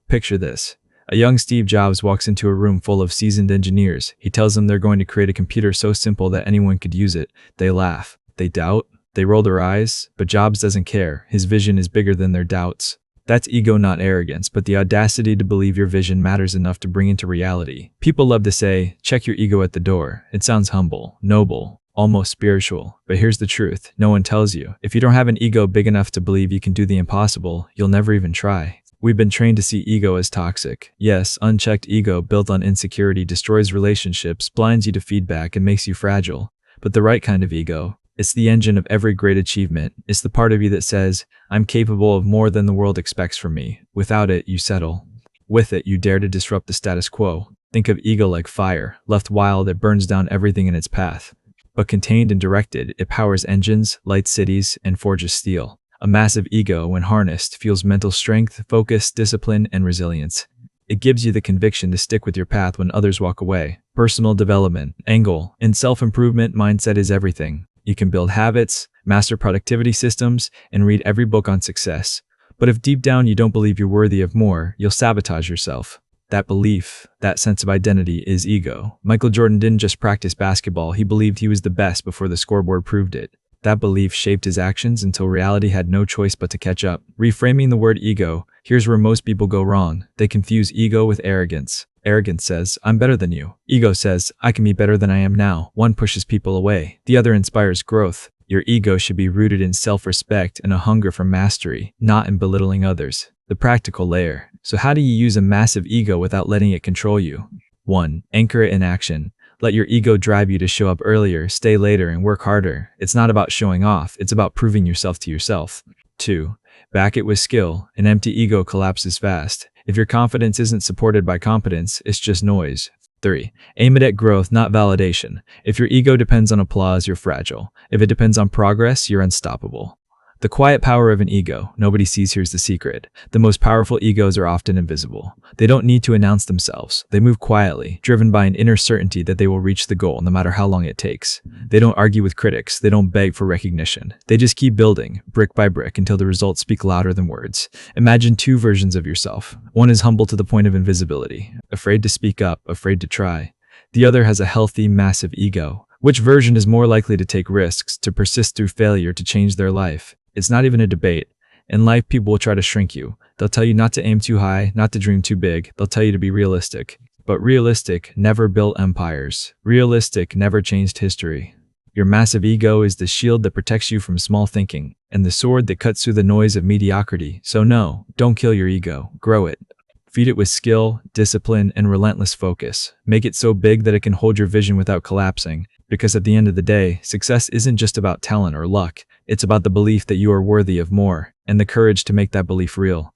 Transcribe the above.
Picture this. A young Steve Jobs walks into a room full of seasoned engineers. He tells them they're going to create a computer so simple that anyone could use it. They laugh. They doubt. They roll their eyes. But Jobs doesn't care. His vision is bigger than their doubts. That's ego, not arrogance, but the audacity to believe your vision matters enough to bring into reality. People love to say, check your ego at the door. It sounds humble, noble, almost spiritual. But here's the truth. No one tells you. If you don't have an ego big enough to believe you can do the impossible, you'll never even try. We've been trained to see ego as toxic. Yes, unchecked ego built on insecurity destroys relationships, blinds you to feedback, and makes you fragile. But the right kind of ego, it's the engine of every great achievement. It's the part of you that says, I'm capable of more than the world expects from me. Without it, you settle. With it, you dare to disrupt the status quo. Think of ego like fire. Left wild, it burns down everything in its path. But contained and directed, it powers engines, lights cities, and forges steel. A massive ego, when harnessed, fuels mental strength, focus, discipline, and resilience. It gives you the conviction to stick with your path when others walk away. Personal development, angle, and self-improvement mindset is everything. You can build habits, master productivity systems, and read every book on success. But if deep down you don't believe you're worthy of more, you'll sabotage yourself. That belief, that sense of identity, is ego. Michael Jordan didn't just practice basketball, he believed he was the best before the scoreboard proved it. That belief shaped his actions until reality had no choice but to catch up. Reframing the word ego, here's where most people go wrong. They confuse ego with arrogance. Arrogance says, I'm better than you. Ego says, I can be better than I am now. One pushes people away. The other inspires growth. Your ego should be rooted in self-respect and a hunger for mastery, not in belittling others. The practical layer. So how do you use a massive ego without letting it control you? 1. Anchor it in action. Let your ego drive you to show up earlier, stay later, and work harder. It's not about showing off, it's about proving yourself to yourself. 2. Back it with skill. An empty ego collapses fast. If your confidence isn't supported by competence, it's just noise. 3. Aim it at growth, not validation. If your ego depends on applause, you're fragile. If it depends on progress, you're unstoppable. The quiet power of an ego. Nobody sees. Here's the secret. The most powerful egos are often invisible. They don't need to announce themselves. They move quietly, driven by an inner certainty that they will reach the goal no matter how long it takes. They don't argue with critics. They don't beg for recognition. They just keep building, brick by brick, until the results speak louder than words. Imagine two versions of yourself. One is humble to the point of invisibility, afraid to speak up, afraid to try. The other has a healthy, massive ego. Which version is more likely to take risks, to persist through failure, to change their life? It's not even a debate. In life, people will try to shrink you. They'll tell you not to aim too high, not to dream too big. They'll tell you to be realistic. But realistic never built empires. Realistic never changed history. Your massive ego is the shield that protects you from small thinking, and the sword that cuts through the noise of mediocrity. So no, don't kill your ego. Grow it. Feed it with skill, discipline, and relentless focus. Make it so big that it can hold your vision without collapsing. Because at the end of the day, success isn't just about talent or luck. It's about the belief that you are worthy of more, and the courage to make that belief real.